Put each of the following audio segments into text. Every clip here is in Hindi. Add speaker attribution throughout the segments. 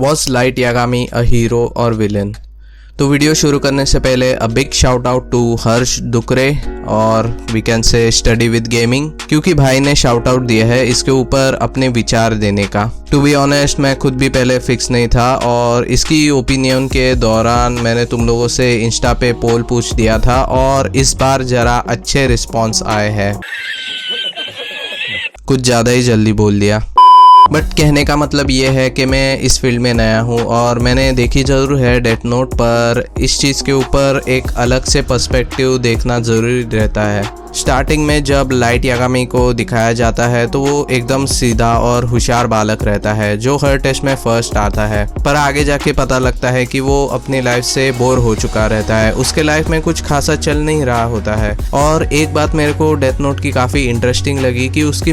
Speaker 1: Was Light Yagami a hero और विलेन। तो वीडियो शुरू करने से पहले a big shout out to Harsh Dukare और we can say study with gaming, क्योंकि भाई ने शाउट आउट दिया है इसके ऊपर अपने विचार देने का। टू बी ऑनेस्ट मैं खुद भी पहले फिक्स नहीं था और इसकी ओपिनियन के दौरान मैंने तुम लोगों से इंस्टा पे पोल पूछ दिया था और इस बार ज़रा अच्छे रिस्पॉन्स आए हैं। कुछ ज़्यादा ही जल्दी बोल दिया, बट कहने का मतलब ये है कि मैं इस फील्ड में नया हूँ और मैंने देखी ज़रूर है डेथ नोट, पर इस चीज़ के ऊपर एक अलग से पर्सपेक्टिव देखना ज़रूरी रहता है। स्टार्टिंग में जब लाइट यागामी को दिखाया जाता है तो वो एकदम सीधा और होशियार बालक रहता है जो हर टेस्ट में फर्स्ट आता है, पर आगे जाके पता लगता है कि वो अपनी लाइफ से बोर हो चुका रहता है, उसके लाइफ में कुछ खासा चल नहीं रहा होता है। और एक बात मेरे को डेथ नोट की काफ़ी इंटरेस्टिंग लगी कि उसकी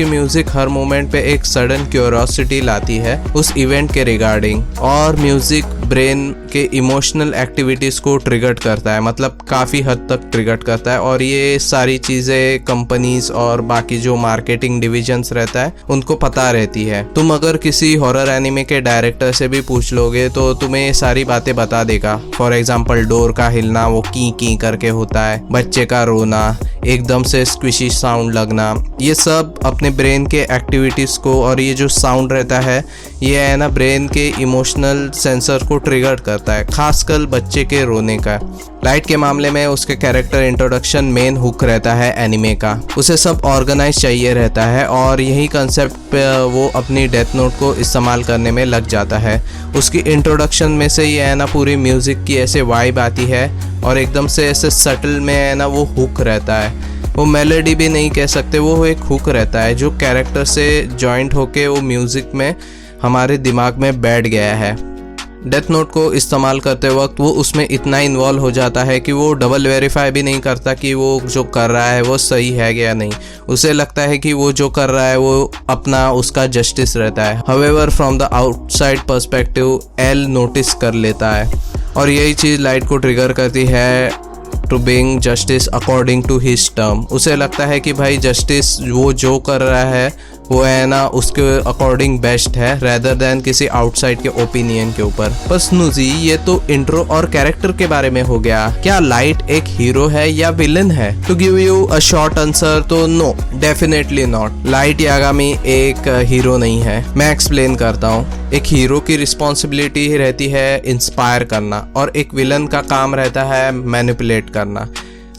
Speaker 1: म्यूज़िक हर मोमेंट पे एक सडन क्यूरियोसिटी लाती है उस इवेंट के रिगार्डिंग, और म्यूज़िक ब्रेन के इमोशनल एक्टिविटीज़ को ट्रिगर करता है, मतलब काफ़ी हद तक ट्रिगर करता है। और ये सारी चीज़ें कंपनीज और बाकी जो मार्केटिंग डिविजन्स रहता है उनको पता रहती है। तुम अगर किसी हॉरर एनिमे के डायरेक्टर से भी पूछ लोगे तो तुम्हें ये सारी बातें बता देगा। फॉर एग्जाम्पल डोर का हिलना वो की करके होता है, बच्चे का रोना, एकदम से स्क्विशी साउंड लगना, ये सब अपने ब्रेन के एक्टिविटीज़ को, और ये जो साउंड रहता है ये है ना ब्रेन के इमोशनल सेंसर को ट्रिगर करता है, खासकर बच्चे के रोने का। लाइट के मामले में उसके कैरेक्टर इंट्रोडक्शन मेन हुक रहता है एनिमे का, उसे सब ऑर्गेनाइज चाहिए रहता है और यही कंसेप्ट वो अपनी डेथ नोट को इस्तेमाल करने में लग जाता है। उसकी इंट्रोडक्शन में से ये है ना पूरी म्यूज़िक की ऐसे वाइब आती है और एकदम से ऐसे सटल में है ना वो हुक रहता है, वो मेलोडी भी नहीं कह सकते, वो एक हुक रहता है जो कैरेक्टर से जॉइंट होके वो म्यूज़िक में हमारे दिमाग में बैठ गया है। डेथ नोट को इस्तेमाल करते वक्त वो उसमें इतना इन्वॉल्व हो जाता है कि वो डबल वेरीफाई भी नहीं करता कि वो जो कर रहा है वो सही है या नहीं। उसे लगता है कि वो जो कर रहा है वो अपना उसका जस्टिस रहता है। However from the outside perspective L notice कर लेता है और यही चीज़ लाइट को ट्रिगर करती है to bring justice according to his term. उसे लगता है कि भाई जस्टिस वो जो कर रहा है वो है ना उसके अकॉर्डिंग बेस्ट है रेदर देन किसी आउटसाइड के ओपिनियन के ऊपर। पर स्नूजी ये तो इंट्रो और कैरेक्टर के बारे में हो गया, क्या लाइट एक हीरो है या विलन है? To give you a short answer तो no, definitely not. Light Yagami एक हीरो नहीं है। मैं एक्सप्लेन करता हूँ। एक हीरो की रिस्पॉन्सिबिलिटी ही रहती है इंस्पायर करना और एक विलन का काम रहता है मैनिपुलेट करना।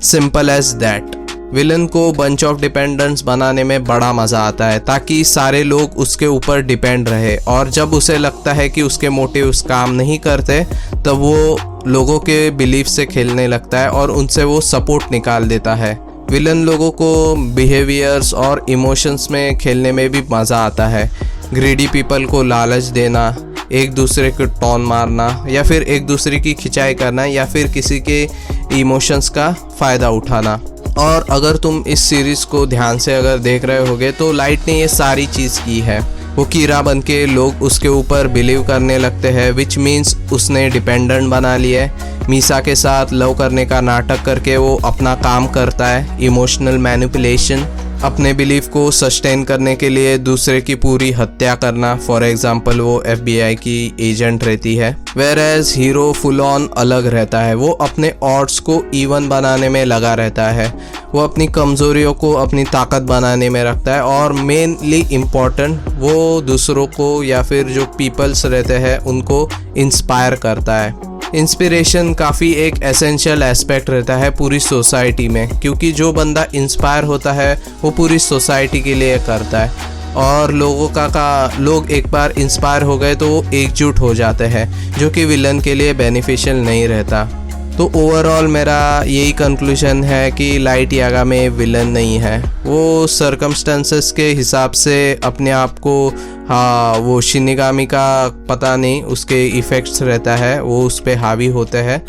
Speaker 1: Simple as that. विलन को बंच ऑफ डिपेंडेंट्स बनाने में बड़ा मज़ा आता है ताकि सारे लोग उसके ऊपर डिपेंड रहे, और जब उसे लगता है कि उसके मोटिव्स काम नहीं करते तब वो लोगों के बिलीफ से खेलने लगता है और उनसे वो सपोर्ट निकाल देता है। विलन लोगों को बिहेवियर्स और इमोशंस में खेलने में भी मज़ा आता है। ग्रीडी पीपल को लालच देना, एक दूसरे को टॉन मारना या फिर एक दूसरे की खिंचाई करना या फिर किसी के इमोशंस का फ़ायदा उठाना। और अगर तुम इस सीरीज़ को ध्यान से अगर देख रहे होगे तो लाइट ने ये सारी चीज़ की है। वो कीड़ा बन के लोग उसके ऊपर बिलीव करने लगते हैं, विच मीन्स उसने डिपेंडेंट बना लिया है। मीसा के साथ लव करने का नाटक करके वो अपना काम करता है, इमोशनल मैनिपुलेशन। अपने बिलीफ को सस्टेन करने के लिए दूसरे की पूरी हत्या करना, फॉर एग्जाम्पल वो FBI की एजेंट रहती है। Whereas hero full on अलग रहता है, वो अपने ऑड्स को इवन बनाने में लगा रहता है, वो अपनी कमज़ोरियों को अपनी ताकत बनाने में रखता है और मेनली इम्पॉर्टेंट वो दूसरों को या फिर जो पीपल्स रहते हैं उनको इंस्पायर करता है। इंस्पिरेशन काफ़ी एक एसेंशियल एस्पेक्ट रहता है पूरी सोसाइटी में, क्योंकि जो बंदा इंस्पायर होता है वो पूरी सोसाइटी के लिए करता है और लोग एक बार इंस्पायर हो गए तो वो एकजुट हो जाते हैं, जो कि विलन के लिए बेनिफिशियल नहीं रहता। तो ओवरऑल मेरा यही कंक्लूजन है कि लाइट यागामी विलन नहीं है। वो सर्कमस्टेंसेस के हिसाब से अपने आप को, हाँ वो शिनिगामी का पता नहीं उसके इफ़ेक्ट्स रहता है, वो उस पर हावी होते हैं।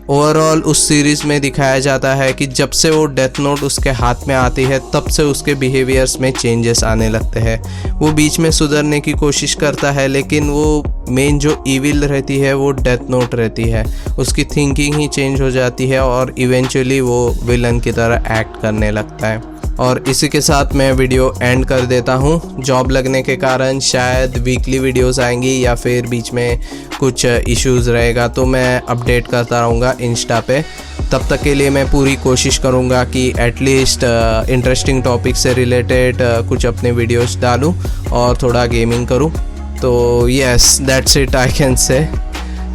Speaker 1: ओवरऑल उस सीरीज़ में दिखाया जाता है कि जब से वो डेथ नोट उसके हाथ में आती है तब से उसके बिहेवियर्स में चेंजेस आने लगते हैं। वो बीच में सुधरने की कोशिश करता है लेकिन वो मेन जो इविल रहती है वो डेथ नोट रहती है, उसकी थिंकिंग ही चेंज हो जाती है और इवेंचुअली वो विलन की तरह एक्ट करने लगता है। और इसी के साथ मैं वीडियो एंड कर देता हूँ। जॉब लगने के कारण शायद वीकली वीडियोस आएंगी या फिर बीच में कुछ इश्यूज़ रहेगा, तो मैं अपडेट करता रहूँगा इंस्टा पे। तब तक के लिए मैं पूरी कोशिश करूँगा कि एटलीस्ट इंटरेस्टिंग टॉपिक से रिलेटेड कुछ अपने वीडियोस डालूँ और थोड़ा गेमिंग करूँ। तो yes, that's it I can say.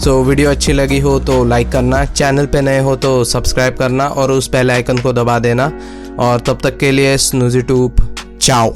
Speaker 1: So video अच्छी लगी हो तो लाइक करना, चैनल पे नए हो तो सब्सक्राइब करना और उस बेल आइकन को दबा देना। और तब तक के लिए स्नूजी ट्यूब, चाओ।